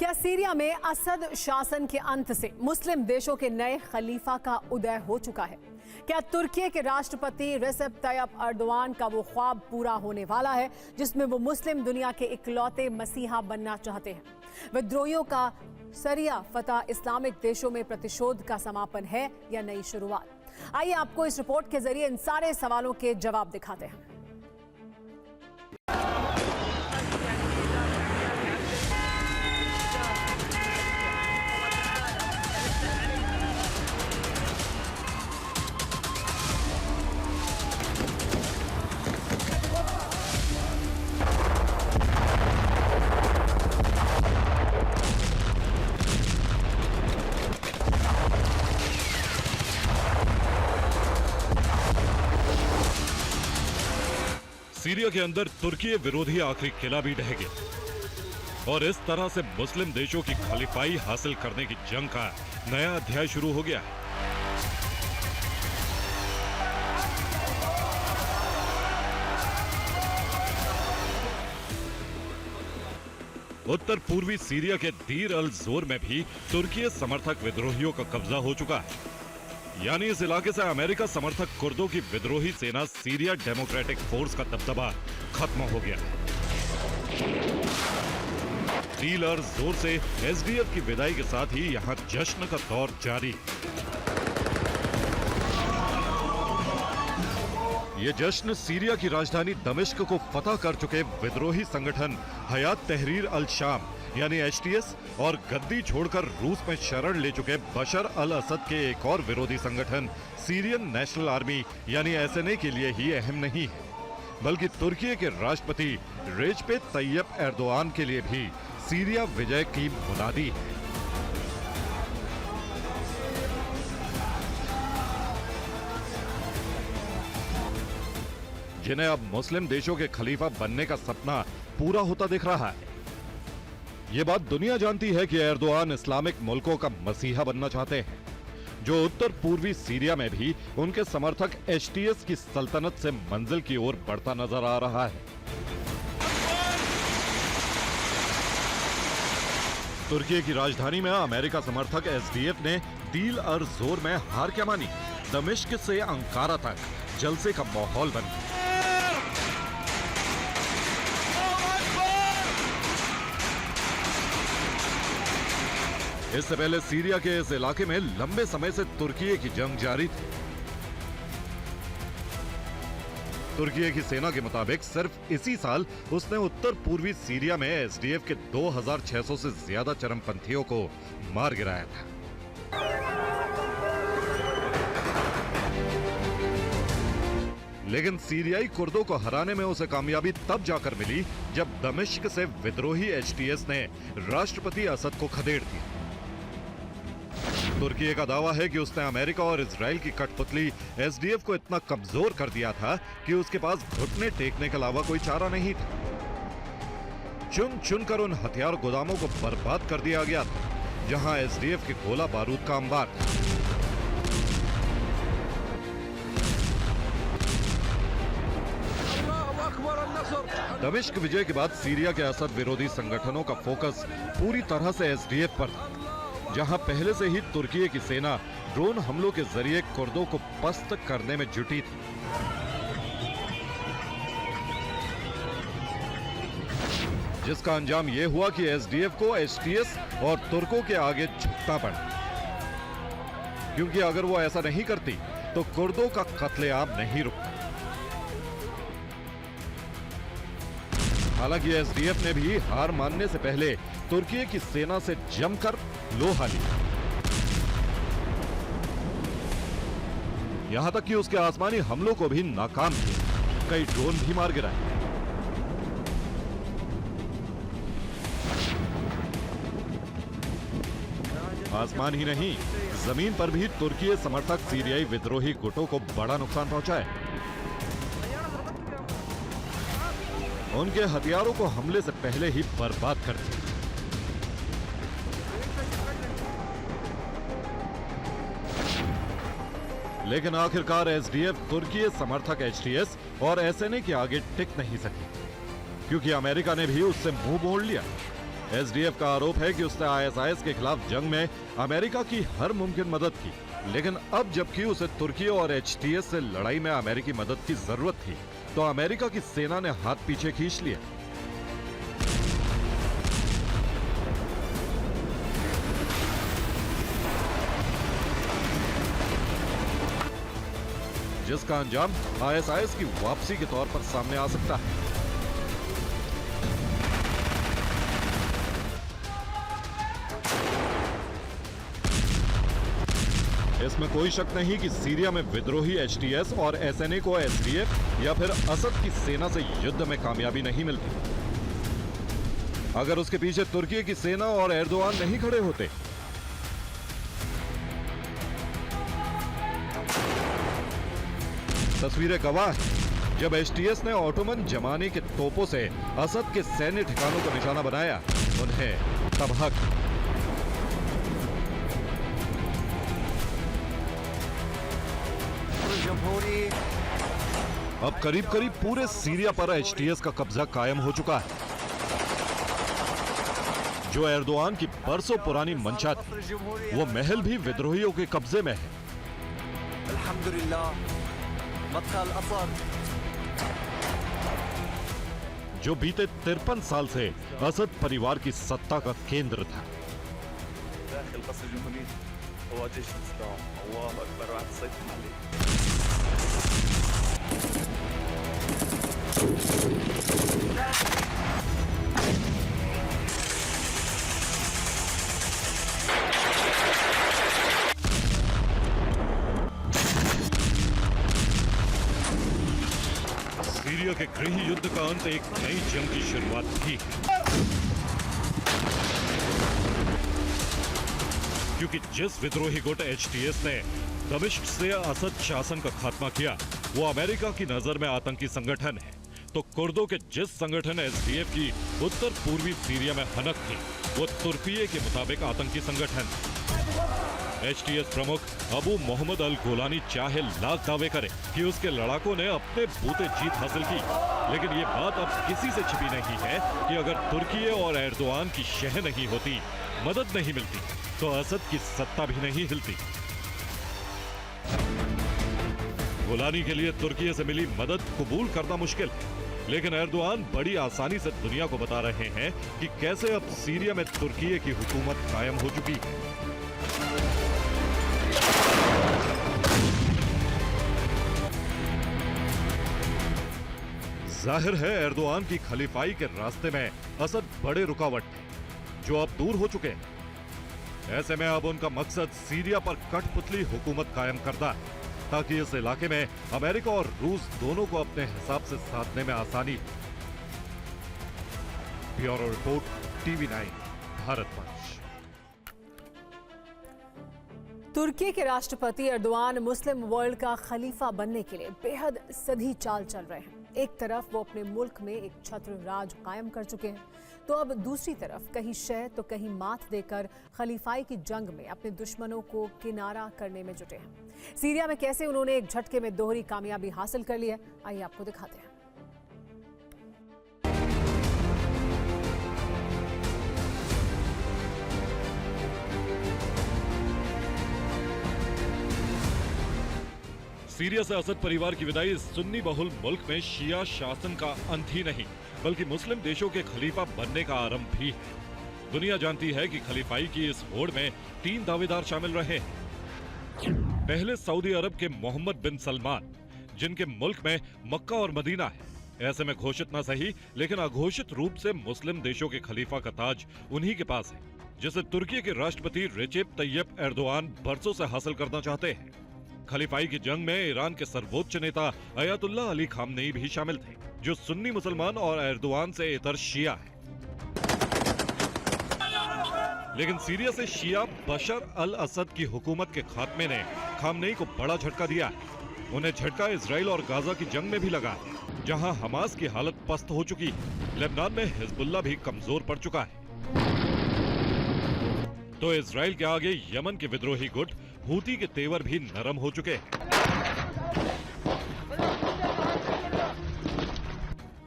क्या सीरिया में असद शासन के अंत से मुस्लिम देशों के नए खलीफा का उदय हो चुका है? क्या तुर्की के राष्ट्रपति रेसेप तैयप अर्दोआन का वो ख्वाब पूरा होने वाला है जिसमें वो मुस्लिम दुनिया के इकलौते मसीहा बनना चाहते हैं? विद्रोहियों का सरिया फतह इस्लामिक देशों में प्रतिशोध का समापन है या नई शुरुआत? आइए आपको इस रिपोर्ट के जरिए इन सारे सवालों के जवाब दिखाते हैं। सीरिया के अंदर तुर्की विरोधी आखिरी किला भी ढह गया और इस तरह से मुस्लिम देशों की खलीफाई हासिल करने की जंग का नया अध्याय शुरू हो गया है। उत्तर पूर्वी सीरिया के दीर अल जोर में भी तुर्की समर्थक विद्रोहियों का कब्जा हो चुका है। यानी इस इलाके से अमेरिका समर्थक कुर्दों की विद्रोही सेना सीरिया डेमोक्रेटिक फोर्स का दबदबा खत्म हो गया है। दीर अल जोर से एसडीएफ की विदाई के साथ ही यहां जश्न का दौर जारी। ये जश्न सीरिया की राजधानी दमिश्क को फतह कर चुके विद्रोही संगठन हयात तहरीर अल शाम यानी एचटीएस और गद्दी छोड़कर रूस में शरण ले चुके बशर अल असद के एक और विरोधी संगठन सीरियन नेशनल आर्मी यानी एसएनए के लिए ही अहम नहीं है, बल्कि तुर्की के राष्ट्रपति रेजपेट तैयप एर्दोआन के लिए भी सीरिया विजय की मुनादी है। जिन्हें अब मुस्लिम देशों के खलीफा बनने का सपना पूरा होता दिख रहा है। ये बात दुनिया जानती है कि एर्दोआन इस्लामिक मुल्कों का मसीहा बनना चाहते हैं, जो उत्तर पूर्वी सीरिया में भी उनके समर्थक एचटीएस की सल्तनत से मंजिल की ओर बढ़ता नजर आ रहा है। तुर्की की राजधानी में अमेरिका समर्थक एसडीएफ ने दीर अल जोर में हार क्या मानी? दमिश्क से अंकारा तक जलसे का माहौल बन गया। इससे पहले सीरिया के इस इलाके में लंबे समय से तुर्की की जंग जारी थी। तुर्की की सेना के मुताबिक सिर्फ इसी साल उसने उत्तर पूर्वी सीरिया में एसडीएफ के 2600 से ज्यादा चरमपंथियों को मार गिराया था। लेकिन सीरियाई कुर्दों को हराने में उसे कामयाबी तब जाकर मिली जब दमिश्क से विद्रोही एचटीएस ने राष्ट्रपति असद को खदेड़ दिया। तुर्की का दावा है कि उसने अमेरिका और इजराइल की कठपुतली एसडीएफ को इतना कमजोर कर दिया था कि उसके पास घुटने टेकने के अलावा कोई चारा नहीं था। चुन चुनकर उन हथियार गोदामों को बर्बाद कर दिया गया था जहां एसडीएफ के गोला बारूद का अंबार था। दमिश्क विजय के बाद सीरिया के असद विरोधी संगठनों का फोकस पूरी तरह से एसडीएफ पर था, जहां पहले से ही तुर्की की सेना ड्रोन हमलों के जरिए कुर्दों को पस्त करने में जुटी थी। जिसका अंजाम यह हुआ कि एसडीएफ को एचटीएस और तुर्कों के आगे झुकना पड़ा, क्योंकि अगर वो ऐसा नहीं करती तो कुर्दों का कत्लेआम नहीं रुकता। हालांकि एसडीएफ ने भी हार मानने से पहले तुर्की की सेना से जमकर लोहा लिया, यहां तक कि उसके आसमानी हमलों को भी नाकाम किया, कई ड्रोन भी मार गिराए। आसमान ही नहीं, जमीन पर भी तुर्की समर्थक सीरियाई विद्रोही गुटों को बड़ा नुकसान पहुंचाया। उनके हथियारों को हमले से पहले ही बर्बाद कर दिया। लेकिन आखिरकार एसडीएफ तुर्की समर्थक एचटीएस और एसएनए के आगे टिक नहीं सकी, क्योंकि अमेरिका ने भी उससे मुंह मोड़ लिया। एसडीएफ का आरोप है कि उसने आईएसआईएस के खिलाफ जंग में अमेरिका की हर मुमकिन मदद की, लेकिन अब जबकि उसे तुर्की और एचटीएस से लड़ाई में अमेरिकी मदद की जरूरत थी, तो अमेरिका की सेना ने हाथ पीछे खींच लिया। जिसका अंजाम आईएसआईएस की वापसी के तौर पर सामने आ सकता है। इसमें कोई शक नहीं कि सीरिया में विद्रोही एचटीएस और एसएनए को एसडीएफ या फिर असद की सेना से युद्ध में कामयाबी नहीं मिलती अगर उसके पीछे तुर्की की सेना और एर्दोआन नहीं खड़े होते। तस्वीरें गवाह हैं, जब एचटीएस ने ऑटोमन जमाने के तोपों से असद के सैन्य ठिकानों का निशाना बनाया, उन्हें तबाह किया। अब करीब करीब पूरे सीरिया पर एचटीएस का कब्जा कायम हो चुका है। जो एर्दोआन की बरसों पुरानी मंशा थी, वो महल भी विद्रोहियों के कब्जे में है। जो बीते 53 साल से असद परिवार की सत्ता का केंद्र था। सीरिया के गृह युद्ध का अंत एक नई जंग की शुरुआत थी, क्योंकि जिस विद्रोही गुट एचटीएस ने दमिश्क से असद शासन का खात्मा किया, वो अमेरिका की नजर में आतंकी संगठन है, तो कुर्दों के जिस संगठन एसडीएफ की उत्तर पूर्वी सीरिया में हनक थी, वो तुर्की के मुताबिक आतंकी संगठन। एचटीएस प्रमुख अबू मोहम्मद अल गोलानी चाहे लाख दावे करे कि उसके लड़ाकों ने अपने बूते जीत हासिल की, लेकिन ये बात अब किसी से छिपी नहीं है कि अगर तुर्की और एर्दोआन की शह नहीं होती, मदद नहीं मिलती, तो असद की सत्ता भी नहीं हिलती। गोलानी के लिए तुर्की से मिली मदद कबूल करना मुश्किल, लेकिन एर्दोआन बड़ी आसानी से दुनिया को बता रहे हैं कि कैसे अब सीरिया में तुर्की की हुकूमत कायम हो चुकी है। जाहिर है एर्दोआन की खलीफाई के रास्ते में असद बड़े रुकावट थे, जो अब दूर हो चुके हैं। ऐसे में अब उनका मकसद सीरिया पर कठपुतली हुकूमत कायम करना है, ताकि इस इलाके में अमेरिका और रूस दोनों को अपने हिसाब से साधने में आसानी हो। Bureau report, TV9 Bharatvarsh. तुर्की के राष्ट्रपति एर्दोआन मुस्लिम वर्ल्ड का खलीफा बनने के लिए बेहद सधी चाल चल रहे हैं। एक तरफ वो अपने मुल्क में एक छत्र राज कायम कर चुके हैं, तो अब दूसरी तरफ कहीं शह तो कहीं मात देकर खलीफाई की जंग में अपने दुश्मनों को किनारा करने में जुटे हैं। सीरिया में कैसे उन्होंने एक झटके में दोहरी कामयाबी हासिल कर ली है, आइए आपको दिखाते हैं। सीरिया से असद परिवार की विदाई सुन्नी बहुल मुल्क में शिया शासन का अंत ही नहीं, बल्कि मुस्लिम देशों के खलीफा बनने का आरंभ भी है। दुनिया जानती है कि खलीफाई की इस होड़ में 3 दावेदार शामिल रहे हैं। पहले सऊदी अरब के मोहम्मद बिन सलमान, जिनके मुल्क में मक्का और मदीना है। ऐसे में घोषित न सही लेकिन अघोषित रूप से मुस्लिम देशों के खलीफा का ताज उन्हीं के पास है, जिसे तुर्की के राष्ट्रपति रेजेप तैयब एर्दोआन बरसों से हासिल करना चाहते हैं। खलीफाई की जंग में ईरान के सर्वोच्च नेता अयातुल्लाह अली खामनेई भी शामिल थे, जो सुन्नी मुसलमान और एर्दोआन से इतर शिया है। लेकिन सीरिया से शिया बशर अल असद की हुकूमत के खात्मे ने खामनेई को बड़ा झटका दिया है। उन्हें झटका इजराइल और गाजा की जंग में भी लगा, जहां हमास की हालत पस्त हो चुकी है। लेबनान में हिजबुल्लाह भी कमजोर पड़ चुका है। तो इजराइल के आगे यमन के विद्रोही गुट हूती के तेवर भी नरम हो चुके हैं।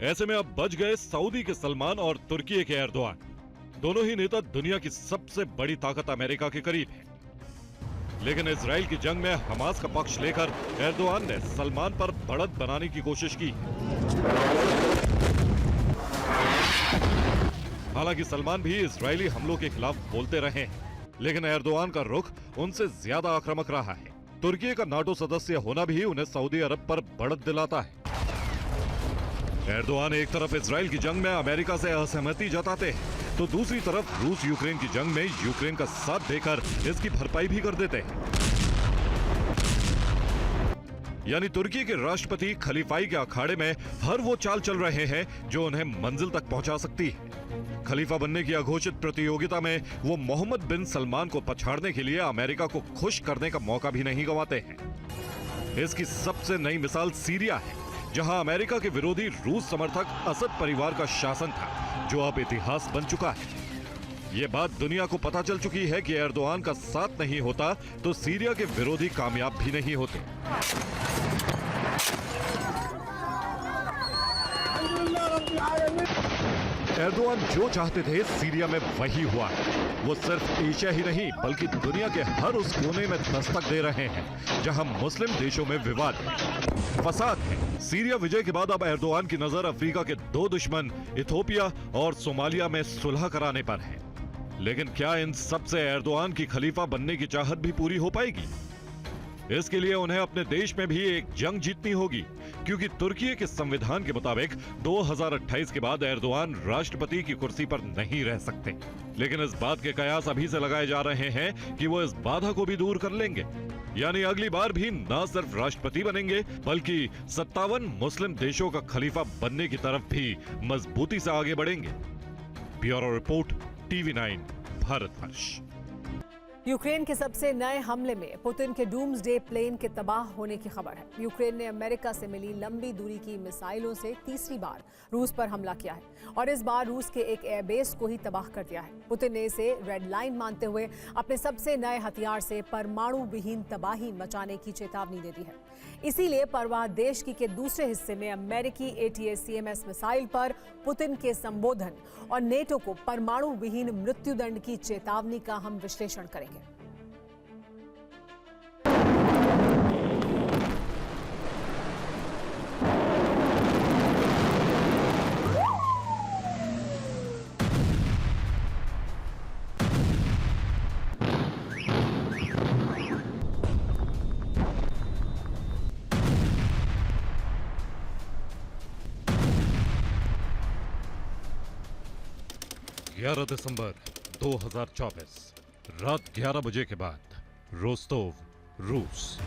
ऐसे में अब बच गए सऊदी के सलमान और तुर्की के एर्दोआन। दोनों ही नेता दुनिया की सबसे बड़ी ताकत अमेरिका के करीब हैं। लेकिन इजराइल की जंग में हमास का पक्ष लेकर एर्दोआन ने सलमान पर बढ़त बनाने की कोशिश की। हालांकि सलमान भी इजरायली हमलों के खिलाफ बोलते रहे हैं, लेकिन एर्दोआन का रुख उनसे ज्यादा आक्रामक रहा है। तुर्की का नाटो सदस्य होना भी उन्हें सऊदी अरब पर बढ़त दिलाता है। एर्दोआन एक तरफ इजराइल की जंग में अमेरिका से असहमति जताते हैं, तो दूसरी तरफ रूस यूक्रेन की जंग में यूक्रेन का साथ देकर इसकी भरपाई भी कर देते हैं। यानी तुर्की के राष्ट्रपति खलीफाई के अखाड़े में हर वो चाल चल रहे हैं जो उन्हें मंजिल तक पहुंचा सकती है। खलीफा बनने की अघोषित प्रतियोगिता में वो मोहम्मद बिन सलमान को पछाड़ने के लिए अमेरिका को खुश करने का मौका भी नहीं गंवाते हैं। इसकी सबसे नई मिसाल सीरिया है, जहां अमेरिका के विरोधी रूस समर्थक असद परिवार का शासन था, जो अब इतिहास बन चुका है। ये बात दुनिया को पता चल चुकी है कि एर्दोआन का साथ नहीं होता तो सीरिया के विरोधी कामयाब भी नहीं होते। एर्दोआन जो चाहते थे सीरिया में वही हुआ है। वो सिर्फ एशिया ही नहीं बल्कि दुनिया के हर उस कोने में दस्तक दे रहे हैं जहां मुस्लिम देशों में विवाद है, फसाद है। सीरिया विजय के बाद अब एर्दोआन की नजर अफ्रीका के दो दुश्मन इथोपिया और सोमालिया में सुलह कराने पर है। लेकिन क्या इन सबसे एर्दोआन की खलीफा बनने की चाहत भी पूरी हो पाएगी? इसके लिए उन्हें अपने देश में भी एक जंग जीतनी होगी, क्योंकि तुर्की के संविधान के मुताबिक 2028 के बाद एर्दोआन राष्ट्रपति की कुर्सी पर नहीं रह सकते। लेकिन इस बात के कयास अभी से लगाए जा रहे हैं कि वो इस बाधा को भी दूर कर लेंगे, यानी अगली बार भी न सिर्फ राष्ट्रपति बनेंगे बल्कि 57 मुस्लिम देशों का खलीफा बनने की तरफ भी मजबूती से आगे बढ़ेंगे। Bureau report, TV9 Bharatvarsh. Ukraine के सबसे नए हमले में पुतिन के डूम्सडे प्लेन के तबाह होने की खबर है। यूक्रेन ने अमेरिका से मिली लंबी दूरी की मिसाइलों से तीसरी बार रूस पर हमला किया है और इस बार रूस के एक एयरबेस को ही तबाह कर दिया है। पुतिन ने इसे रेड लाइन मानते हुए अपने सबसे नए हथियार से परमाणु विहीन तबाही मचाने की चेतावनी दे दी है। इसीलिए परवाह देश के दूसरे हिस्से में अमेरिकी ATACMS मिसाइल पर पुतिन के संबोधन और नेटो को परमाणु विहीन मृत्युदंड की चेतावनी का हम विश्लेषण करेंगे। दिसंबर 2024 रात 11 बजे के बाद रोस्तोव, रूस।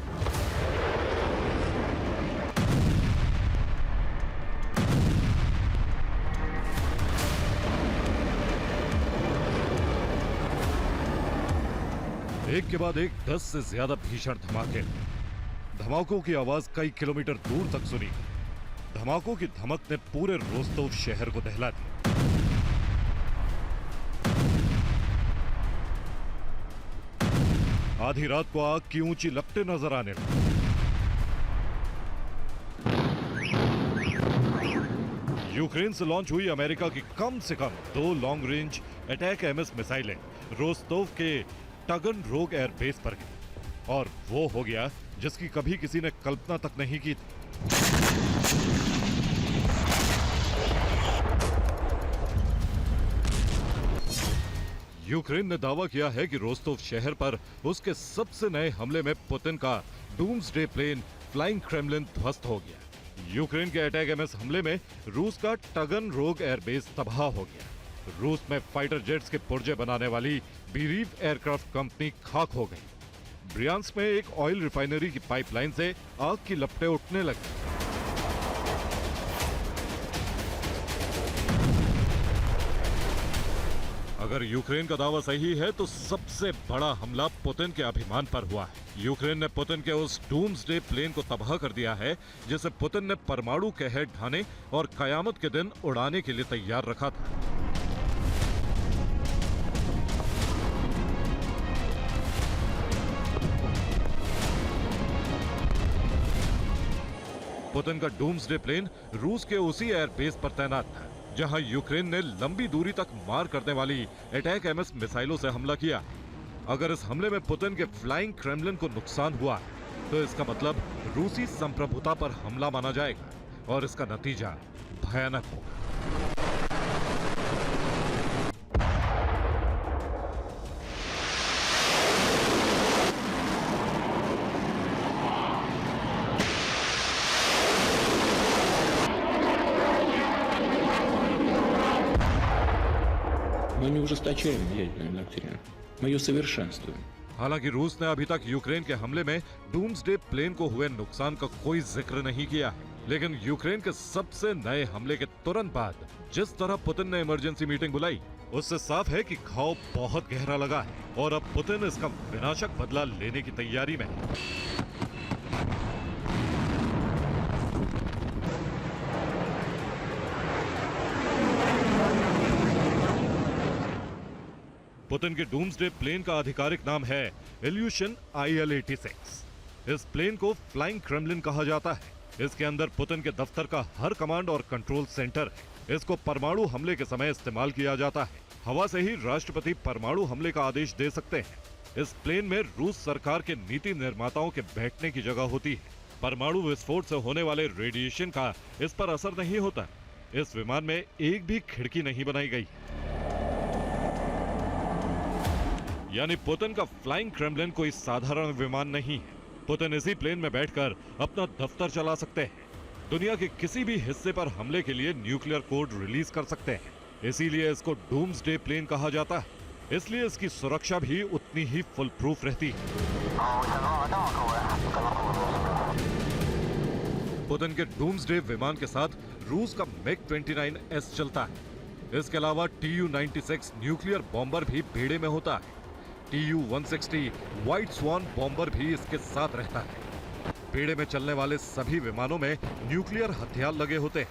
एक के बाद एक 10 से ज्यादा भीषण धमाके। धमाकों की आवाज कई किलोमीटर दूर तक सुनी। धमाकों की धमक ने पूरे रोस्तोव शहर को दहला दिया। आधी रात को आग की ऊंची लपटें नजर आने लगी। यूक्रेन से लॉन्च हुई अमेरिका की कम से कम 2 लॉन्ग रेंज ATACMS मिसाइलें रोस्तोव के टगन रोग एयरबेस पर गिरी और वो हो गया जिसकी कभी किसी ने कल्पना तक नहीं की थी। यूक्रेन ने दावा किया है कि रोस्तोव शहर पर उसके सबसे नए हमले में पुतिन का डूम्सडे प्लेन फ्लाइंग क्रेमलिन ध्वस्त हो गया। यूक्रेन के ATACMS हमले में रूस का टगन रोग एयरबेस तबाह हो गया। रूस में फाइटर जेट्स के पुर्जे बनाने वाली बीरीव एयरक्राफ्ट कंपनी खाक हो गई। ब्रियांस्क में एक ऑयल रिफाइनरी की पाइपलाइन से आग की लपटें उठने लगी। अगर यूक्रेन का दावा सही है तो सबसे बड़ा हमला पुतिन के अभिमान पर हुआ है। यूक्रेन ने पुतिन के उस डूम्सडे प्लेन को तबाह कर दिया है जिसे पुतिन ने परमाणु कहर ढाने और कयामत के दिन उड़ाने के लिए तैयार रखा था। पुतिन का डूम्सडे प्लेन रूस के उसी एयरबेस पर तैनात था जहां यूक्रेन ने लंबी दूरी तक मार करने वाली अटैक एमएस मिसाइलों से हमला किया। अगर इस हमले में पुतिन के फ्लाइंग क्रेमलिन को नुकसान हुआ तो इसका मतलब रूसी संप्रभुता पर हमला माना जाएगा और इसका नतीजा भयानक होगा। Мы не ужесточаем ядерную доктрину, мы ее совершенствуем. हालांकि रूस ने अभी तक यूक्रेन के हमले में डूम्सडे प्लेन को हुए नुकसान का कोई जिक्र नहीं किया है। लेकिन यूक्रेन के सबसे नए हमले के तुरंत बाद जिस तरह पुतिन ने इमरजेंसी मीटिंग बुलाई, उससे साफ है कि घाव बहुत गहरा लगा है और अब पुतिन इसका विनाशक बदला लेने की तैयारी में है। पुतिन के डूम्सडे प्लेन का आधिकारिक नाम है इल्यूशन IL-86। इस प्लेन को फ्लाइंग क्रेमलिन कहा जाता है। इसके अंदर पुतिन के दफ्तर का हर कमांड और कंट्रोल सेंटर है। इसको परमाणु हमले के समय इस्तेमाल किया जाता है। हवा से ही राष्ट्रपति परमाणु हमले का आदेश दे सकते हैं। इस प्लेन में रूस सरकार के नीति निर्माताओं के बैठने की जगह होती है। परमाणु विस्फोट से होने वाले रेडिएशन का इस पर असर नहीं होता। इस विमान में एक भी खिड़की नहीं बनाई गई। यानी पुतिन का फ्लाइंग क्रेमलिन कोई साधारण विमान नहीं है। पुतिन इसी प्लेन में बैठकर अपना दफ्तर चला सकते हैं। दुनिया के किसी भी हिस्से पर हमले के लिए न्यूक्लियर कोड रिलीज कर सकते हैं। iसीलिए इसको डूम्सडे प्लेन कहा जाता है। इसलिए इसकी सुरक्षा भी उतनी ही फुल प्रूफ रहती है। पुतिन के डूम्सडे विमान के साथ रूस का MiG-29S चलता है। इसके अलावा Tu-96 न्यूक्लियर बॉम्बर भी बेड़े में होता है। Tu-160 व्हाइट स्वान बॉम्बर भी इसके साथ रहता है। बेड़े में चलने वाले सभी विमानों में न्यूक्लियर हथियार लगे होते हैं।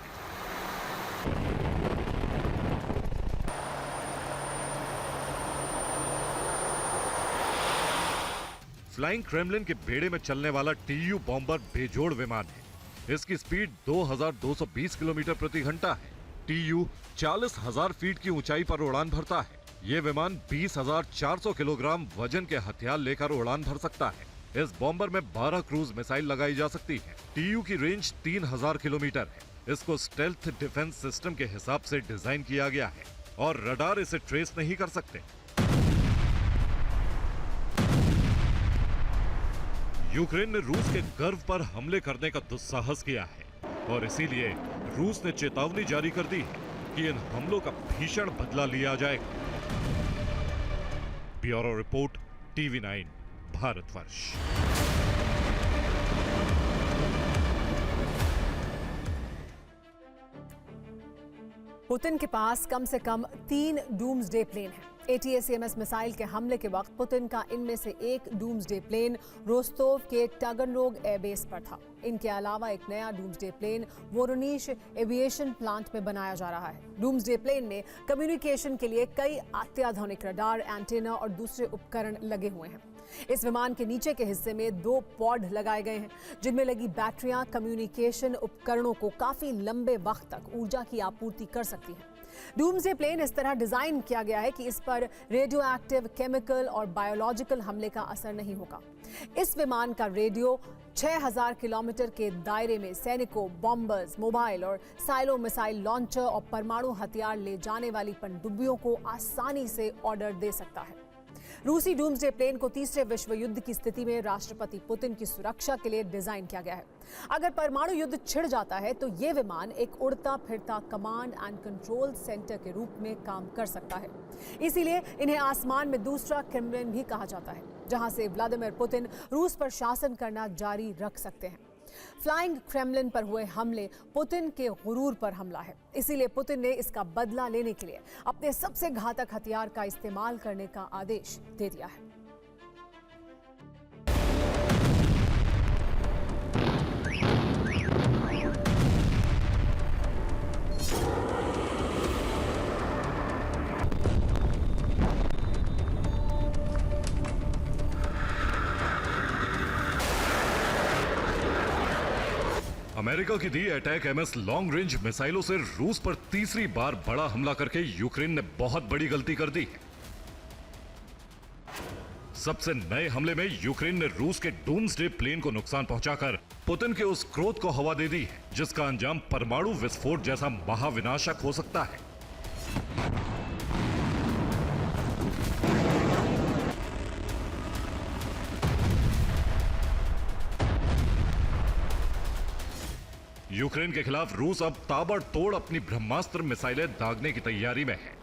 फ्लाइंग क्रेमलिन के बेड़े में चलने वाला Tu बॉम्बर बेजोड़ विमान है। इसकी स्पीड 2220 किलोमीटर प्रति घंटा है। Tu 40,000 फीट की ऊंचाई पर उड़ान भरता है। ये विमान 20,400 किलोग्राम वजन के हथियार लेकर उड़ान भर सकता है। इस बॉम्बर में 12 क्रूज मिसाइल लगाई जा सकती है। Tu की रेंज 3000 किलोमीटर है। इसको स्टेल्थ डिफेंस सिस्टम के हिसाब से डिजाइन किया गया है और रडार इसे ट्रेस नहीं कर सकते। यूक्रेन ने रूस के गर्व पर हमले करने का दुस्साहस किया है और इसीलिए रूस ने चेतावनी जारी कर दी है कि इन हमलों का भीषण बदला लिया जाएगा। Bureau report, TV9 Bharatvarsh. Putin के पास कम से कम 3 डूम्सडे प्लेन हैं। ATACMS मिसाइल के हमले के वक्त पुतिन का इनमें से एक डूम्सडे प्लेन रोस्तोव के टगनरोग एयरबेस पर था। इनके अलावा एक नया doomsday plane Voronezh aviation plant में बनाया जा रहा है। डूम्सडे प्लेन में कम्युनिकेशन के लिए कई अत्याधुनिक रडार, एंटेना और दूसरे उपकरण लगे हुए हैं। इस विमान के नीचे के हिस्से में 2 पॉड लगाए गए हैं, जिनमें लगी बैटरियां कम्युनिकेशन उपकरणों को काफी लंबे वक्त तक ऊर्जा की आपूर्ति कर सकती हैं। डूम्सडे प्लेन इस तरह डिजाइन किया गया है कि इस पर रेडियो एक्टिव, केमिकल और बायोलॉजिकल हमले का असर नहीं होगा। इस विमान का रेडियो 6000 किलोमीटर के दायरे में सैनिकों, बॉम्बर्स, मोबाइल और साइलो मिसाइल लॉन्चर और परमाणु हथियार ले जाने वाली पनडुब्बियों को आसानी से ऑर्डर दे सकता है। रूसी डूम्सडे प्लेन को तीसरे विश्व युद्ध की स्थिति में राष्ट्रपति पुतिन की सुरक्षा के लिए डिजाइन किया गया है। अगर परमाणु युद्ध छिड़ जाता है तो ये विमान एक उड़ता फिरता कमांड एंड कंट्रोल सेंटर के रूप में काम कर सकता है। इसीलिए इन्हें आसमान में दूसरा क्रेमलिन भी कहा जाता है, जहां से व्लादिमीर पुतिन रूस पर शासन करना जारी रख सकते हैं। फ्लाइंग क्रेमलिन पर हुए हमले पुतिन के गुरूर पर हमला है। इसीलिए पुतिन ने इसका बदला लेने के लिए अपने सबसे घातक हथियार का इस्तेमाल करने का आदेश दे दिया है। अमेरिका की दी अटैक एमएस लॉन्ग रेंज मिसाइलों से रूस पर तीसरी बार बड़ा हमला करके यूक्रेन ने बहुत बड़ी गलती कर दी है। सबसे नए हमले में यूक्रेन ने रूस के डूम्सडे प्लेन को नुकसान पहुंचाकर पुतिन के उस क्रोध को हवा दे दी है जिसका अंजाम परमाणु विस्फोट जैसा महाविनाशक हो सकता है। यूक्रेन के खिलाफ रूस अब ताबड़तोड़ अपनी ब्रह्मास्त्र मिसाइलें दागने की तैयारी में है।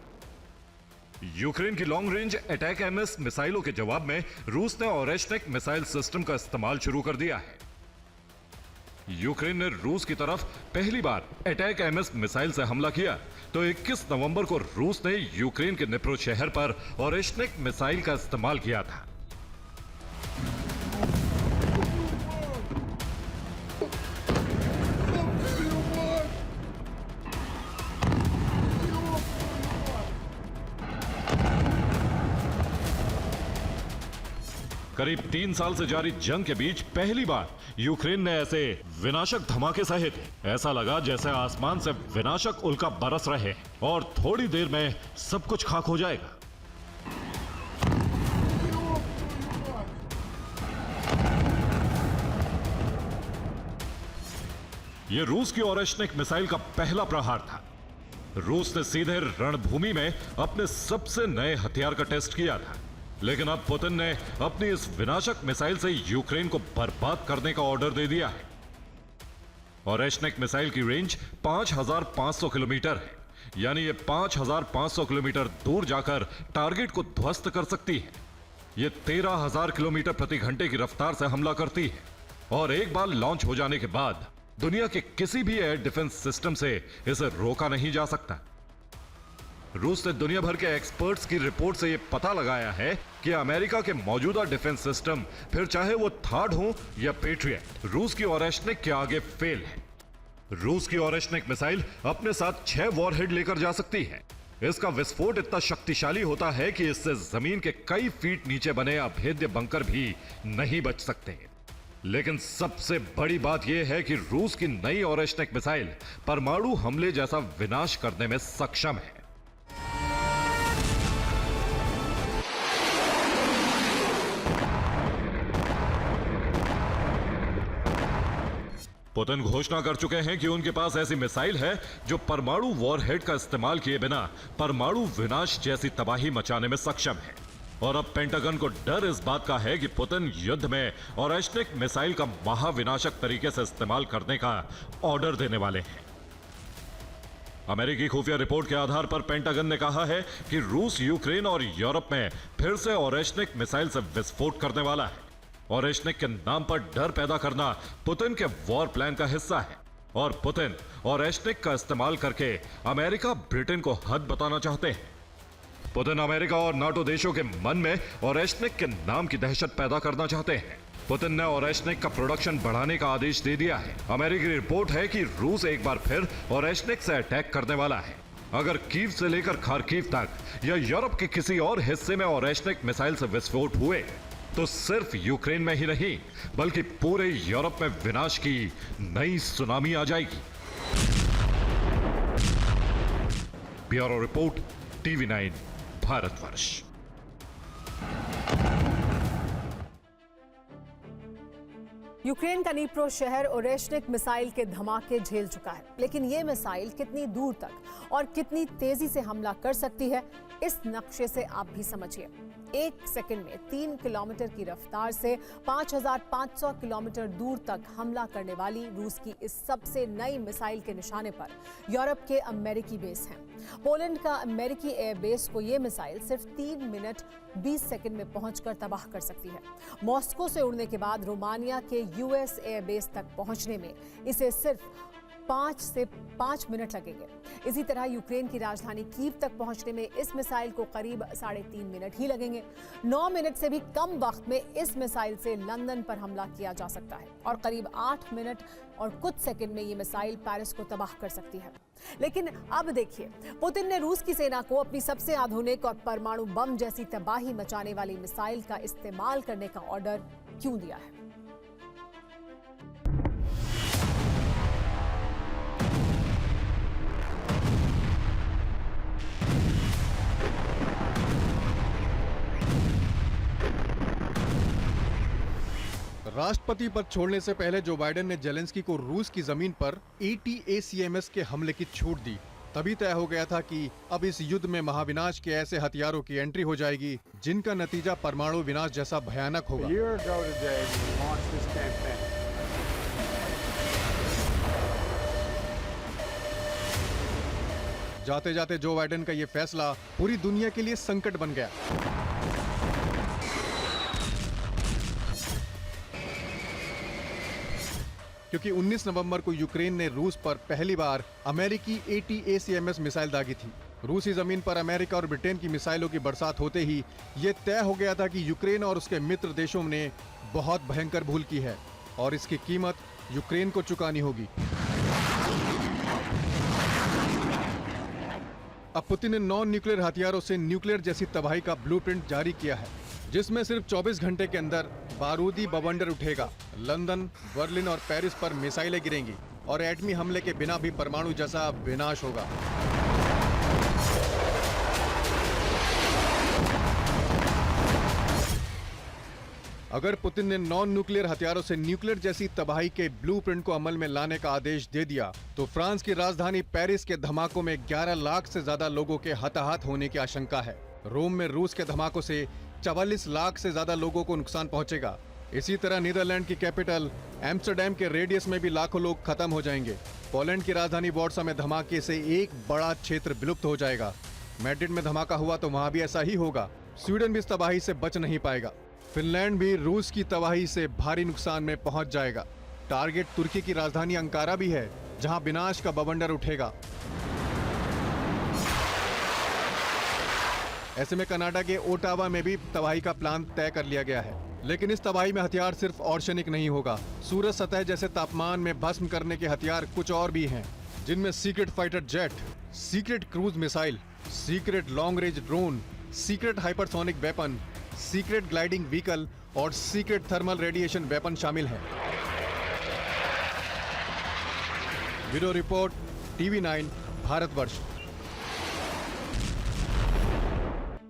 यूक्रेन की लॉन्ग रेंज अटैक एमएस मिसाइलों के जवाब में रूस ने ओरेश्निक मिसाइल सिस्टम का इस्तेमाल शुरू कर दिया है। यूक्रेन ने रूस की तरफ पहली बार अटैक एमएस मिसाइल से हमला किया तो 21 नवंबर को रूस ने यूक्रेन के निप्रो शहर पर ओरेश्निक मिसाइल का इस्तेमाल किया था। करीब 3 साल से जारी जंग के बीच पहली बार यूक्रेन ने ऐसे विनाशक धमाके सहे थे। ऐसा लगा जैसे आसमान से विनाशक उल्का बरस रहे और थोड़ी देर में सब कुछ खाक हो जाएगा। यह रूस की ओरेश्निक मिसाइल का पहला प्रहार था। रूस ने सीधे रणभूमि में अपने सबसे नए हथियार का टेस्ट किया था, लेकिन अब पुतिन ने अपनी इस विनाशक मिसाइल से यूक्रेन को बर्बाद करने का ऑर्डर दे दिया है। ओरेश्निक मिसाइल की रेंज 5500 किलोमीटर है, यानी ये 5500 किलोमीटर दूर जाकर टारगेट को ध्वस्त कर सकती है। ये 13000 किलोमीटर प्रति घंटे की रफ्तार से हमला करती है और एक बार लॉन्च हो जाने के बाद दुनिया के किसी भी एयर डिफेंस सिस्टम से इसे रोका नहीं जा सकता। रूस ने दुनिया भर के एक्सपर्ट्स की रिपोर्ट से यह पता लगाया है कि अमेरिका के मौजूदा डिफेंस सिस्टम, फिर चाहे वो थार्ड हो या पेट्रियट, रूस की ओरेश्निक के आगे फेल है। रूस की ओरेश्निक मिसाइल अपने साथ 6 वॉरहेड लेकर जा सकती है। इसका विस्फोट इतना शक्तिशाली होता है कि इससे जमीन के कई फीट नीचे बने अभेद्य बंकर भी नहीं बच सकते। लेकिन सबसे बड़ी बात यह है कि रूस की नई ओरेश्निक मिसाइल परमाणु हमले जैसा विनाश करने में सक्षम है। पुतिन घोषणा कर चुके हैं कि उनके पास ऐसी मिसाइल है जो परमाणु वॉरहेड का इस्तेमाल किए बिना परमाणु विनाश जैसी तबाही मचाने में सक्षम है। और अब पेंटागन को डर इस बात का है कि पुतिन युद्ध में ओरेश्निक मिसाइल का महाविनाशक तरीके से इस्तेमाल करने का ऑर्डर देने वाले हैं। अमेरिकी खुफिया रिपोर्ट के आधार पर पेंटागन ने कहा है कि रूस यूक्रेन और यूरोप में फिर से ओरेश्निक मिसाइल से विस्फोट करने वाला है। ओरेश्निक के नाम पर डर पैदा करना पुतिन के वॉर प्लान का हिस्सा है और पुतिन ओरेश्निक का इस्तेमाल करके अमेरिका ब्रिटेन को हद बताना चाहते हैं। पुतिन अमेरिका और नाटो देशों के मन में ओरेश्निक के नाम की दहशत पैदा करना चाहते हैं। पुतिन ने ओरेश्निक का प्रोडक्शन बढ़ाने का आदेश दे दिया है। अमेरिकी रिपोर्ट है कि रूस एक बार फिर ओरेश्निक से अटैक करने वाला है। अगर कीव से लेकर खार्किव तक या यूरोप के किसी और हिस्से में ओरेश्निक मिसाइल से विस्फोट हुए तो सिर्फ यूक्रेन में ही नहीं बल्कि पूरे यूरोप में विनाश की नई सुनामी आ जाएगी। Bureau report, TV9 Bharatvarsh. Ukraine का नीप्रो शहर ओरेश्निक मिसाइल के धमाके झेल चुका है, लेकिन ये मिसाइल कितनी दूर तक और कितनी तेजी से हमला कर सकती है, इस नक्शे से आप भी समझिए। 1 सेकंड में 3 किलोमीटर की रफ्तार से 5500 किलोमीटर दूर तक हमला करने वाली रूस की इस सबसे नई मिसाइल के निशाने पर यूरोप के अमेरिकी बेस हैं। पोलैंड का अमेरिकी एयर बेस को ये मिसाइल सिर्फ 3 मिनट 20 सेकंड में पहुंचकर तबाह कर सकती है। मॉस्को से उड़ने के बाद रोमानिया के US एयर बेस तक पहुंचने में इसे सिर्फ 5 से 5 मिनट लगेंगे। इसी तरह यूक्रेन की राजधानी कीव तक पहुंचने में इस मिसाइल को करीब 3.5 मिनट ही लगेंगे। 9 मिनट से भी कम वक्त में इस मिसाइल से लंदन पर हमला किया जा सकता है और करीब 8 मिनट और कुछ सेकंड में ये मिसाइल पेरिस को तबाह कर सकती है। लेकिन अब देखिए, पुतिन ने रूस की सेना को अपनी सबसे आधुनिक और परमाणु बम जैसी तबाही मचाने वाली मिसाइल का इस्तेमाल करने का ऑर्डर क्यों दिया है। राष्ट्रपति पद छोड़ने से पहले जो बाइडेन ने जेलेंस्की को रूस की जमीन पर ATACMS के हमले की छूट दी। तभी तय हो गया था कि अब इस युद्ध में महाविनाश के ऐसे हथियारों की एंट्री हो जाएगी जिनका नतीजा परमाणु विनाश जैसा भयानक होगा। A year ago today, we launched this campaign. जाते जाते जो बाइडेन का ये फैसला पूरी दुनिया के लिए संकट बन गया। क्योंकि 19 नवंबर को यूक्रेन ने रूस पर पहली बार अमेरिकी ATACMS मिसाइल दागी थी। रूसी जमीन पर अमेरिका और ब्रिटेन की मिसाइलों की बरसात होते ही ये तय हो गया था कि यूक्रेन और उसके मित्र देशों ने बहुत भयंकर भूल की है और इसकी कीमत यूक्रेन को चुकानी होगी। अब पुतिन ने नॉन न्यूक्लियर हथियारों से न्यूक्लियर जैसी तबाही का ब्लूप्रिंट जारी किया है, जिसमें सिर्फ 24 घंटे के अंदर बारूदी बवंडर उठेगा। लंदन, बर्लिन और पेरिस पर मिसाइलें गिरेंगी और एटमी हमले के बिना भी परमाणु जैसा विनाश होगा। अगर पुतिन ने नॉन न्यूक्लियर हथियारों से न्यूक्लियर जैसी तबाही के ब्लूप्रिंट को अमल में लाने का आदेश दे दिया तो फ्रांस की राजधानी पेरिस के धमाकों में 11 लाख से ज्यादा लोगों के हताहत होने की आशंका है। रोम में रूस के धमाकों से 44 लाख से ज्यादा लोगों को नुकसान पहुंचेगा। इसी तरह नीदरलैंड की कैपिटल एम्स्टरडैम के रेडियस में भी लाखों लोग खत्म हो जाएंगे। पोलैंड की राजधानी वार्सा में धमाके से एक बड़ा क्षेत्र विलुप्त हो जाएगा। मैड्रिड में धमाका हुआ तो वहां भी ऐसा ही होगा। स्वीडन भी इस तबाही से बच नहीं पाएगा। फिनलैंड भी रूस की तबाही से भारी नुकसान में पहुंच जाएगा। टारगेट तुर्की की राजधानी अंकारा भी है, जहां विनाश का बवंडर उठेगा। ऐसे में कनाडा के ओटावा में भी तबाही का प्लान तय कर लिया गया है। लेकिन इस तबाही में हथियार सिर्फ ऑर्शनिक नहीं होगा। सूरज सतह जैसे तापमान में भस्म करने के हथियार कुछ और भी हैं, जिनमें secret fighter jet, secret cruise missile, secret long range drone, secret hypersonic weapon, secret gliding vehicle और सीक्रेट थर्मल रेडिएशन वेपन शामिल हैं। Bureau report, TV9, Bharatvarsh.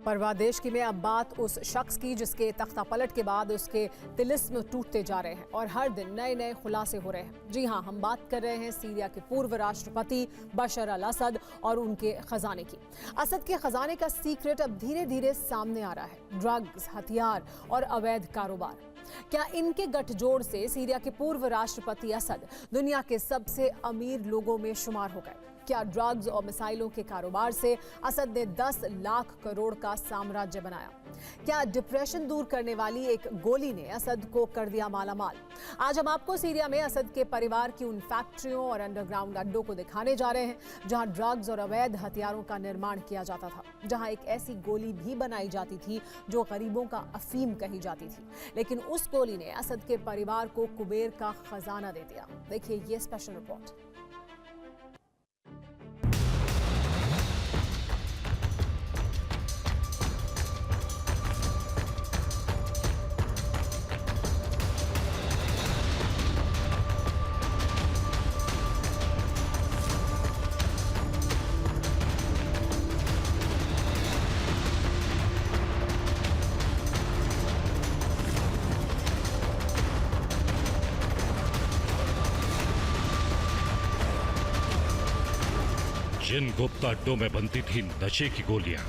परवादेश की में अब बात उस शख्स की जिसके तख्तापलट के बाद उसके तिलिस्म टूटते जा रहे हैं और हर दिन नए नए खुलासे हो रहे हैं। जी हां, हम बात कर रहे हैं सीरिया के पूर्व राष्ट्रपति बशर अल असद और उनके खजाने की। असद के खजाने का सीक्रेट अब धीरे धीरे सामने आ रहा है। ड्रग्स, हथियार और अवैध कारोबार। क्या इनके गठजोड़ से सीरिया के पूर्व राष्ट्रपति असद दुनिया के सबसे अमीर लोगों में शुमार हो गए? क्या ड्रग्स और मिसाइलों के कारोबार से असद ने 10 लाख करोड़ का साम्राज्य बनाया? क्या डिप्रेशन दूर करने वाली एक गोली ने असद को कर दिया मालामाल? आज हम आपको सीरिया में असद के परिवार की उन फैक्ट्रियों और अंडरग्राउंड अड्डों को दिखाने जा रहे हैं जहां ड्रग्स और अवैध हथियारों का निर्माण किया जाता था, जहां एक ऐसी गोली भी बनाई जाती थी जो गरीबों का अफीम कही जाती थी, लेकिन उस गोली ने असद के परिवार को कुबेर का खजाना दे दिया। देखिए ये स्पेशल रिपोर्ट। जिन गुप्त अड्डों में बनती थी नशे की गोलियां,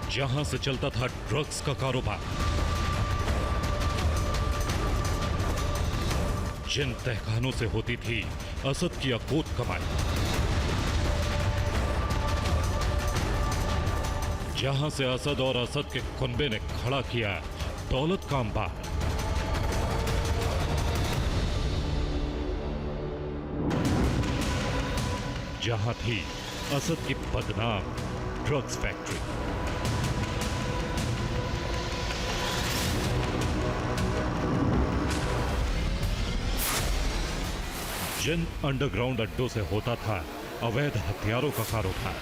जहां से चलता था ड्रग्स का कारोबार, जिन तहखानों से होती थी असद की अकूत कमाई, जहां से असद और असद के कुनबे ने खड़ा किया दौलत का अंबार, जहां थी असद की बदनाम ड्रग्स फैक्ट्री। जिन अंडरग्राउंड अड्डों से होता था अवैध हथियारों का कारोबार,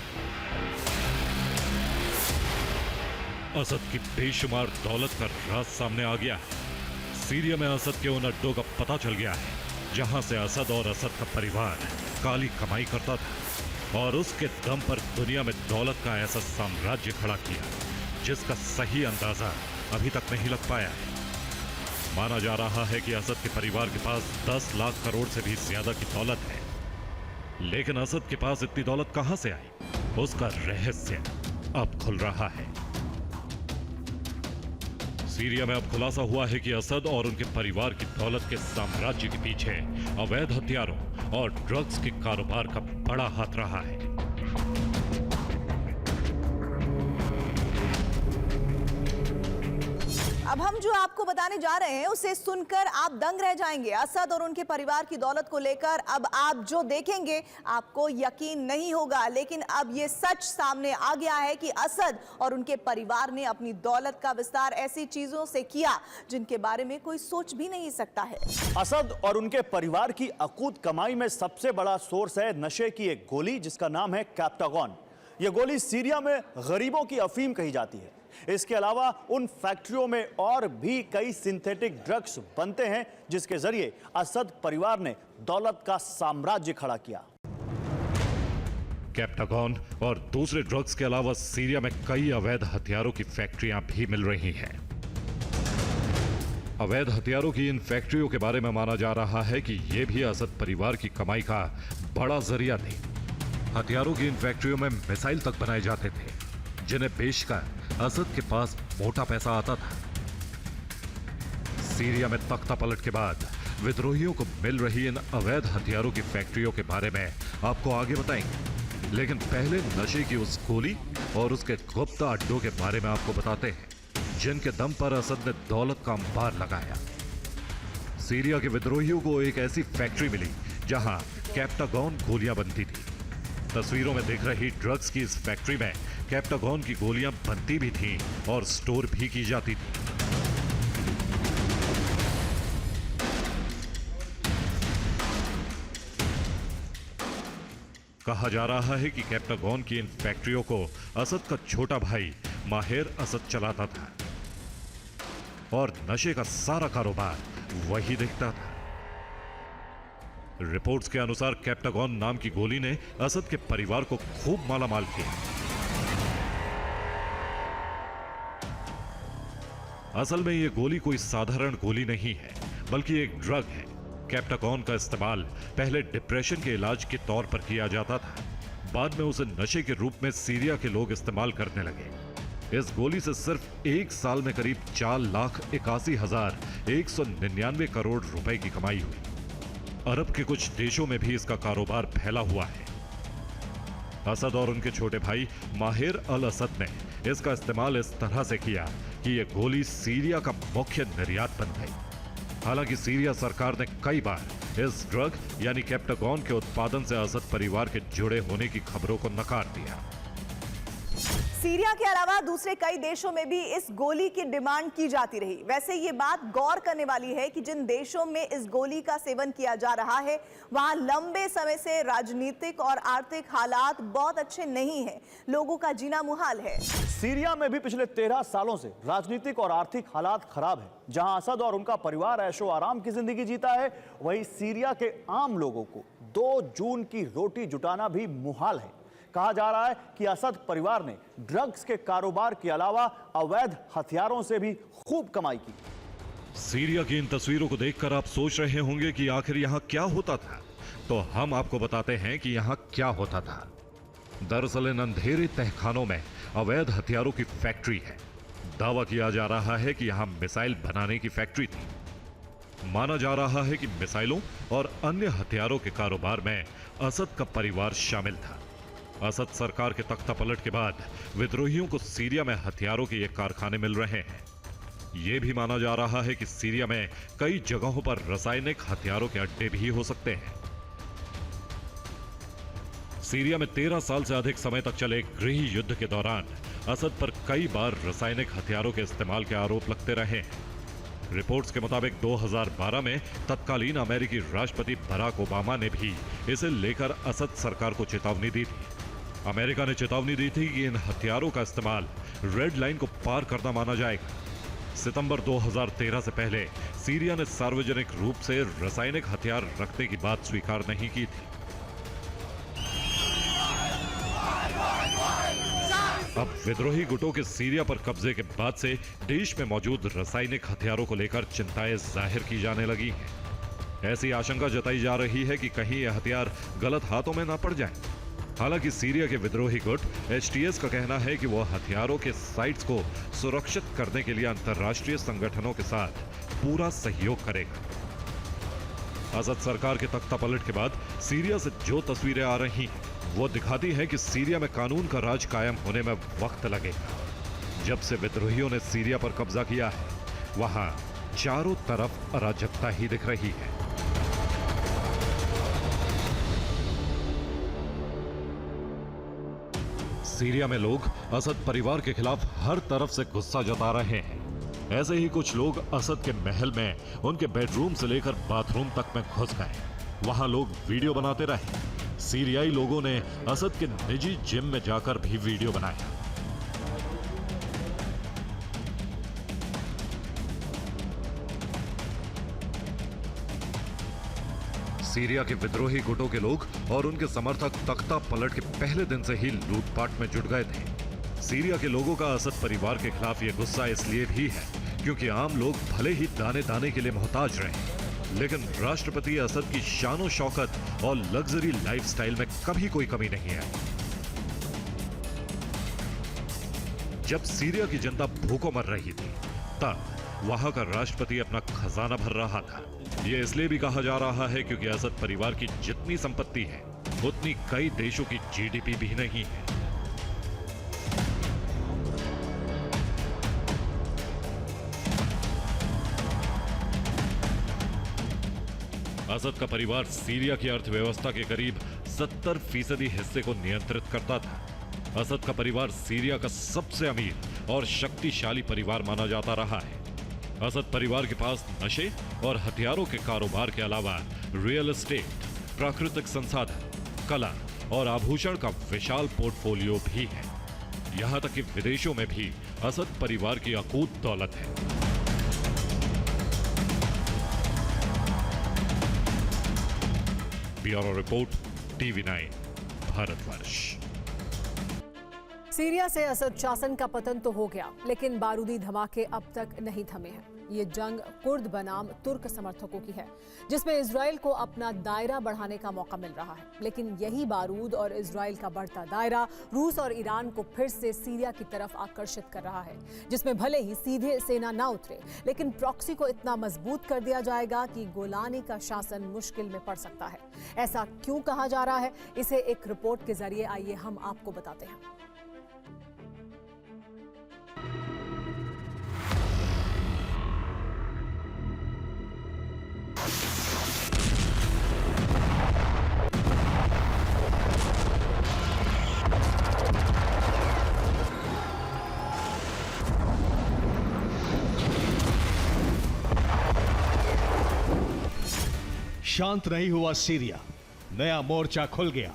असद की बेशुमार दौलत का राज सामने आ गया है। सीरिया में असद के उन अड्डों का पता चल गया है जहां से असद और असद का परिवार काली कमाई करता था और उसके दम पर दुनिया में दौलत का ऐसा साम्राज्य खड़ा किया जिसका सही अंदाजा अभी तक नहीं लग पाया है। माना जा रहा है कि असद के परिवार के पास 10 लाख करोड़ से भी ज्यादा की दौलत है, लेकिन असद के पास इतनी दौलत कहां से आई, उसका रहस्य अब खुल रहा है। सीरिया में अब खुलासा हुआ है कि असद और उनके परिवार की दौलत के साम्राज्य के पीछे अवैध हथियारों और ड्रग्स के कारोबार का बड़ा हाथ रहा है। अब हम जो आपको बताने जा रहे हैं उसे सुनकर आप दंग रह जाएंगे। असद और उनके परिवार की दौलत को लेकर अब आप जो देखेंगे आपको यकीन नहीं होगा, लेकिन अब ये सच सामने आ गया है कि असद और उनके परिवार ने अपनी दौलत का विस्तार ऐसी चीजों से किया जिनके बारे में कोई सोच भी नहीं सकता है। असद और उनके परिवार की अकूत कमाई में सबसे बड़ा सोर्स है नशे की एक गोली जिसका नाम है कैप्टागॉन। यह गोली सीरिया में गरीबों की अफीम कही जाती है। इसके अलावा उन फैक्ट्रियों में और भी कई सिंथेटिक ड्रग्स बनते हैं जिसके जरिए असद परिवार ने दौलत का साम्राज्य खड़ा किया। कैप्टागॉन और दूसरे ड्रग्स के अलावा सीरिया में कई अवैध हथियारों की फैक्ट्रियां भी मिल रही हैं। अवैध हथियारों की इन फैक्ट्रियों के बारे में माना जा रहा है कि ये भी असद परिवार की कमाई का बड़ा जरिया थी। हथियारों की इन फैक्ट्रियों में मिसाइल तक बनाए जाते थे जिन्हें बेचकर असद के पास मोटा पैसा आता था। सीरिया में तख्ता पलट के बाद विद्रोहियों को मिल रही इन अवैध हथियारों की फैक्ट्रियों के बारे में आपको आगे बताएंगे, लेकिन पहले नशे की उस गोली और उसके गुप्त अड्डों के बारे में आपको बताते हैं जिनके दम पर असद ने दौलत का अंबार लगाया। सीरिया के विद्रोहियों को एक ऐसी फैक्ट्री मिली जहां कैप्टागॉन गोलियां बनती थी। तस्वीरों में दिख रही ड्रग्स की इस फैक्ट्री में कैप्टागॉन की गोलियां बनती भी थीं और स्टोर भी की जाती थी। कहा जा रहा है कि कैप्टागॉन की इन फैक्ट्रियों को असद का छोटा भाई माहिर असद चलाता था और नशे का सारा कारोबार वही देखता था। रिपोर्ट्स के अनुसार कैप्टागॉन नाम की गोली ने असद के परिवार को खूब मालामाल किया। असल में यह गोली कोई साधारण गोली नहीं है, बल्कि एक ड्रग है। कैप्टागॉन का इस्तेमाल पहले डिप्रेशन के इलाज के तौर पर किया जाता था, बाद में उसे नशे के रूप में सीरिया के लोग इस्तेमाल करने लगे। इस गोली से सिर्फ एक साल में करीब 4,81,199 करोड़ रुपए की कमाई हुई। अरब के कुछ देशों में भी इसका कारोबार फैला हुआ है। असद और उनके छोटे भाई माहिर अल असद ने इसका इस्तेमाल इस तरह से किया कि यह गोली सीरिया का मुख्य निर्यात बन गई। हालांकि सीरिया सरकार ने कई बार इस ड्रग यानी कैप्टागॉन के उत्पादन से असद परिवार के जुड़े होने की खबरों को नकार दिया। सीरिया के अलावा दूसरे कई देशों में भी इस गोली की डिमांड की जाती रही। वैसे ये बात गौर करने वाली है कि जिन देशों में इस गोली का सेवन किया जा रहा है वहां लंबे समय से राजनीतिक और आर्थिक हालात बहुत अच्छे नहीं हैं। लोगों का जीना मुहाल है। सीरिया में भी पिछले 13 सालों से राजनीतिक और आर्थिक हालात खराब है। जहां असद और उनका परिवार ऐशो आराम की जिंदगी जीता है, वहीं सीरिया के आम लोगों को 2 जून की रोटी जुटाना भी मुहाल है। कहा जा रहा है कि असद परिवार ने ड्रग्स के कारोबार के अलावा अवैध हथियारों से भी खूब कमाई की। सीरिया की इन तस्वीरों को देखकर आप सोच रहे होंगे कि आखिर यहां क्या होता था, तो हम आपको बताते हैं कि यहां क्या होता था। दरअसल इन अंधेरे तहखानों में अवैध हथियारों की फैक्ट्री है। दावा किया जा रहा है कि यहां मिसाइल बनाने की फैक्ट्री थी। माना जा रहा है कि मिसाइलों और अन्य हथियारों के कारोबार में असद का परिवार शामिल था। असद सरकार के तख्ता पलट के बाद विद्रोहियों को सीरिया में हथियारों के ये कारखाने मिल रहे हैं। यह भी माना जा रहा है कि सीरिया में कई जगहों पर रासायनिक हथियारों के अड्डे भी हो सकते हैं। सीरिया में 13 साल से अधिक समय तक चले गृह युद्ध के दौरान असद पर कई बार रासायनिक हथियारों के इस्तेमाल के आरोप लगते रहे हैं। रिपोर्ट्स के मुताबिक 2012 में तत्कालीन अमेरिकी राष्ट्रपति बराक ओबामा ने भी इसे लेकर असद सरकार को चेतावनी दी थी। अमेरिका ने चेतावनी दी थी कि इन हथियारों का इस्तेमाल रेड लाइन को पार करना माना जाएगा। सितंबर 2013 से पहले सीरिया ने सार्वजनिक रूप से रासायनिक हथियार रखने की बात स्वीकार नहीं की थी। अब विद्रोही गुटों के सीरिया पर कब्जे के बाद से देश में मौजूद रासायनिक हथियारों को लेकर चिंताएं जाहिर की जाने लगी हैं। ऐसी आशंका जताई जा रही है कि कहीं ये हथियार गलत हाथों में न पड़ जाएं। हालांकि सीरिया के विद्रोही गुट एचटीएस का कहना है कि वह हथियारों के साइट्स को सुरक्षित करने के लिए अंतर्राष्ट्रीय संगठनों के साथ पूरा सहयोग करेगा। असद सरकार के तख्तापलट के बाद सीरिया से जो तस्वीरें आ रही हैं, वो दिखाती है कि सीरिया में कानून का राज कायम होने में वक्त लगेगा। जब से विद्रोहियों ने सीरिया पर कब्जा किया है, वहां चारों तरफ अराजकता ही दिख रही है। सीरिया में लोग असद परिवार के खिलाफ हर तरफ से गुस्सा जता रहे हैं। ऐसे ही कुछ लोग असद के महल में उनके बेडरूम से लेकर बाथरूम तक में घुस गए। वहां लोग वीडियो बनाते रहे। सीरियाई लोगों ने असद के निजी जिम में जाकर भी वीडियो बनाया। सीरिया के विद्रोही गुटों के लोग और उनके समर्थक तख्ता पलट के पहले दिन से ही लूटपाट में जुट गए थे। सीरिया के लोगों का असद परिवार के खिलाफ यह गुस्सा इसलिए भी है क्योंकि आम लोग भले ही दाने दाने के लिए मोहताज रहे, लेकिन राष्ट्रपति असद की शानो शौकत और लग्जरी लाइफस्टाइल में कभी कोई कमी नहीं आई। जब सीरिया की जनता भूखों मर रही थी, तब वहां का राष्ट्रपति अपना खजाना भर रहा था। यह इसलिए भी कहा जा रहा है क्योंकि असद परिवार की जितनी संपत्ति है, उतनी कई देशों की जीडीपी भी नहीं है। असद का परिवार सीरिया की अर्थव्यवस्था के करीब 70% हिस्से को नियंत्रित करता था। असद का परिवार सीरिया का सबसे अमीर और शक्तिशाली परिवार माना जाता रहा है। असद परिवार के पास नशे और हथियारों के कारोबार के अलावा रियल एस्टेट, प्राकृतिक संसाधन, कला और आभूषण का विशाल पोर्टफोलियो भी है। यहां तक कि विदेशों में भी असद परिवार की अकूत दौलत है। Bureau report, TV9, Bharatvarsh. Syria से असद शासन का पतन तो हो गया, लेकिन बारूदी धमाके अब तक नहीं थमे हैं। ये जंग कुर्द बनाम तुर्क समर्थकों की है, जिसमें इजराइल को अपना दायरा बढ़ाने का मौका मिल रहा है। लेकिन यही बारूद और इजराइल का बढ़ता दायरा रूस और ईरान को फिर से सीरिया की तरफ आकर्षित कर रहा है, जिसमें भले ही सीधे सेना ना उतरे, लेकिन प्रॉक्सी को इतना मजबूत कर दिया जाएगा कि गोलानी का शासन मुश्किल में पड़ सकता है। ऐसा क्यों कहा जा रहा है, इसे एक रिपोर्ट के जरिए आइए हम आपको बताते हैं। शांत नहीं हुआ सीरिया, नया मोर्चा खुल गया।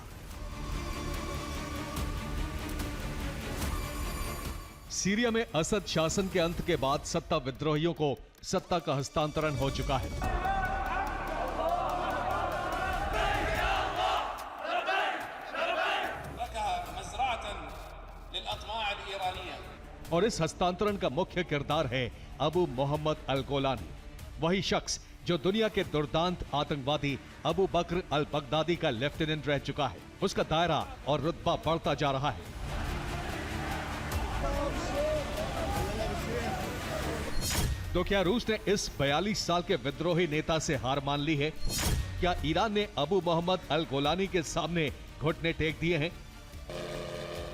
सीरिया में असद शासन के अंत के बाद सत्ता विद्रोहियों को सत्ता का हस्तांतरण हो चुका है। और इस हस्तांतरण का मुख्य किरदार है अबू मोहम्मद अल गोलानी, वही शख्स जो दुनिया के दुर्दांत आतंकवादी अबू बकर अल बगदादी का लेफ्टिनेंट रह चुका है। उसका दायरा और रुतबा बढ़ता जा रहा है। तो क्या रूस ने इस 42 साल के विद्रोही नेता से हार मान ली है? क्या ईरान ने अबू मोहम्मद अल गोलानी के सामने घुटने टेक दिए हैं?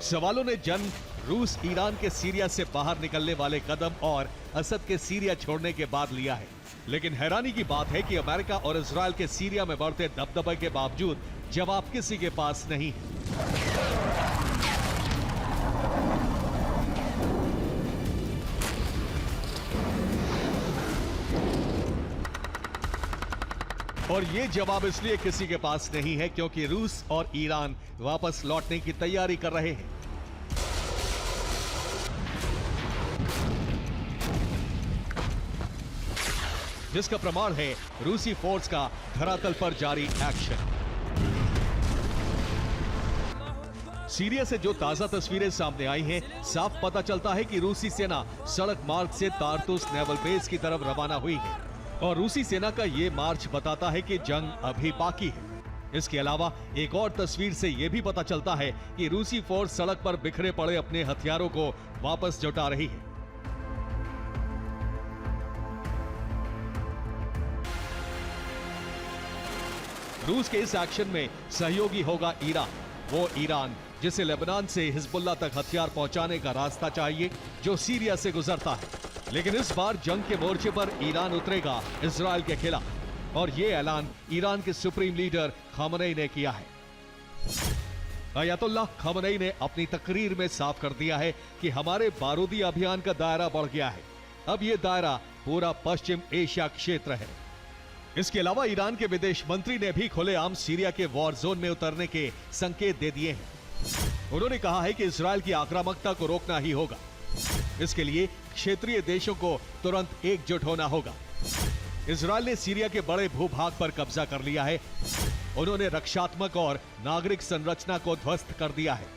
सवालों ने जन्म रूस ईरान के सीरिया से बाहर निकलने वाले कदम और असद के सीरिया छोड़ने के बाद लिया है। लेकिन हैरानी की बात है कि अमेरिका और इजराइल के सीरिया में बढ़ते दबदबे के बावजूद जवाब किसी के पास नहीं है। और ये जवाब इसलिए किसी के पास नहीं है क्योंकि रूस और ईरान वापस लौटने की तैयारी कर रहे हैं। जिसका प्रमाण है रूसी फोर्स का धरातल पर जारी एक्शन। सीरिया से जो ताजा तस्वीरें सामने आई हैं, साफ पता चलता है कि रूसी सेना सड़क मार्ग से तारतुस नेवल बेस की तरफ रवाना हुई है और रूसी सेना का ये मार्च बताता है कि जंग अभी बाकी है। इसके अलावा एक और तस्वीर से यह भी पता चलता है कि रूसी फोर्स सड़क पर बिखरे पड़े अपने हथियारों को वापस जुटा रही है। रूस के इस एक्शन में सहयोगी होगा ईरान, वो ईरान जिसे लेबनान से हिजबुल्लाह तक हथियार पहुंचाने का रास्ता चाहिए जो सीरिया से गुजरता है। लेकिन इस बार जंग के मोर्चे पर ईरान उतरेगा इजराइल के खिलाफ और ये ऐलान ईरान के सुप्रीम लीडर खामनेई ने किया है। अयतुल्लाह खामनेई ने अपनी तकरीर में साफ कर दिया है कि हमारे बारूदी अभियान का दायरा बढ़ गया है। अब ये दायरा पूरा पश्चिम एशिया क्षेत्र है। इसके अलावा ईरान के विदेश मंत्री ने भी खुलेआम सीरिया के वॉर जोन में उतरने के संकेत दे दिए हैं। उन्होंने कहा है कि इजराइल की आक्रामकता को रोकना ही होगा। इसके लिए क्षेत्रीय देशों को तुरंत एकजुट होना होगा। इजराइल ने सीरिया के बड़े भूभाग पर कब्जा कर लिया है। उन्होंने रक्षात्मक और नागरिक संरचना को ध्वस्त कर दिया है।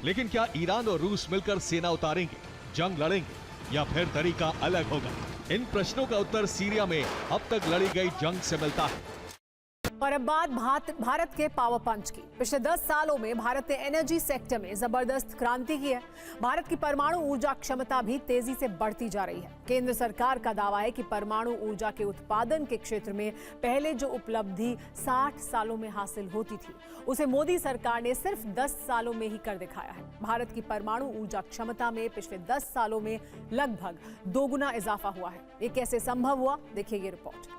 लेकिन क्या ईरान और रूस मिलकर सेना उतारेंगे, जंग लड़ेंगे या फिर तरीका अलग होगा? इन प्रश्नों का उत्तर सीरिया में अब तक लड़ी गई जंग से मिलता है। और अब बात भारत के पावर पंच की। पिछले 10 सालों में भारत ने एनर्जी सेक्टर में जबरदस्त क्रांति की है। भारत की परमाणु ऊर्जा क्षमता भी तेजी से बढ़ती जा रही है। केंद्र सरकार का दावा है कि परमाणु ऊर्जा के उत्पादन के क्षेत्र में पहले जो उपलब्धि 60 सालों में हासिल होती थी, उसे मोदी सरकार ने सिर्फ 10 सालों में ही कर दिखाया है। भारत की परमाणु ऊर्जा क्षमता में पिछले 10 सालों में लगभग 2 गुना इजाफा हुआ है। ये कैसे संभव हुआ, देखिए ये रिपोर्ट।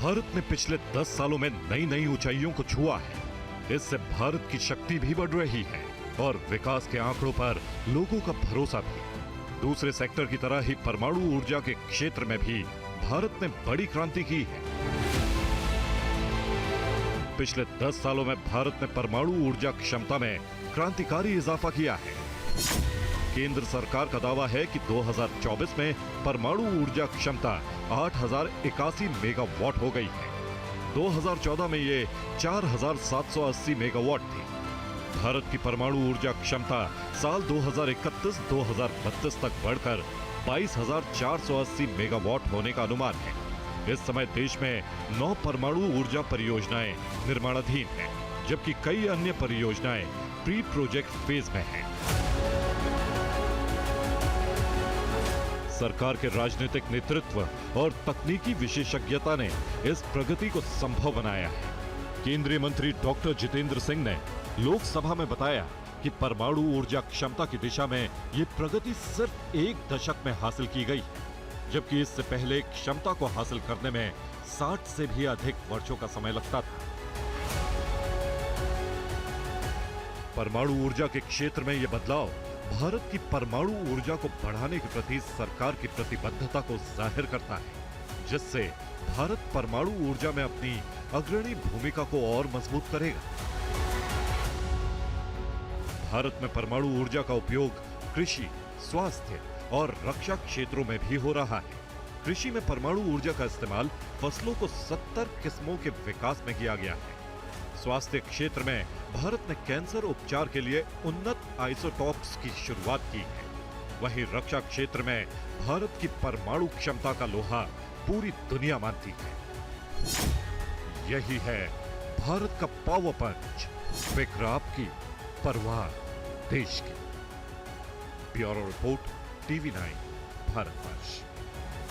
भारत ने पिछले 10 सालों में नई नई ऊंचाइयों को छुआ है। इससे भारत की शक्ति भी बढ़ रही है और विकास के आंकड़ों पर लोगों का भरोसा भी। दूसरे सेक्टर की तरह ही परमाणु ऊर्जा के क्षेत्र में भी भारत ने बड़ी क्रांति की है। पिछले 10 सालों में भारत ने परमाणु ऊर्जा क्षमता में क्रांतिकारी इजाफा किया है। केंद्र सरकार का दावा है कि 2024 में परमाणु ऊर्जा क्षमता 8081 मेगावाट हो गई है। 2014 में ये 4780 मेगावाट थी। भारत की परमाणु ऊर्जा क्षमता साल 2031-2032 तक बढ़कर 22,480 मेगावाट होने का अनुमान है। इस समय देश में 9 परमाणु ऊर्जा परियोजनाएं निर्माणाधीन हैं, जबकि कई अन्य परियोजनाएं प्री प्रोजेक्ट फेज में हैं। सरकार के राजनीतिक नेतृत्व और तकनीकी विशेषज्ञता ने इस प्रगति को संभव बनाया है। केंद्रीय मंत्री डॉक्टर जितेंद्र सिंह ने लोकसभा में बताया कि परमाणु ऊर्जा क्षमता की दिशा में ये प्रगति सिर्फ 1 दशक में हासिल की गई है, जबकि इससे पहले क्षमता को हासिल करने में 60 से भी अधिक वर्षों का समय लगता था। परमाणु ऊर्जा के क्षेत्र में यह बदलाव भारत की परमाणु ऊर्जा को बढ़ाने के प्रति सरकार की प्रतिबद्धता को जाहिर करता है, जिससे भारत परमाणु ऊर्जा में अपनी अग्रणी भूमिका को और मजबूत करेगा। भारत में परमाणु ऊर्जा का उपयोग कृषि, स्वास्थ्य और रक्षा क्षेत्रों में भी हो रहा है। कृषि में परमाणु ऊर्जा का इस्तेमाल फसलों को 70 किस्मों के विकास में किया गया है। स्वास्थ्य क्षेत्र में भारत ने कैंसर उपचार के लिए उन्नत आइसोटॉप्स की शुरुआत की है। वहीं रक्षा क्षेत्र में भारत की परमाणु क्षमता का लोहा पूरी दुनिया मानती है। यही है भारत का पावर पंच, फिक्र आपकी, परवाह देश की। Bureau report, TV9 Bharatvarsh.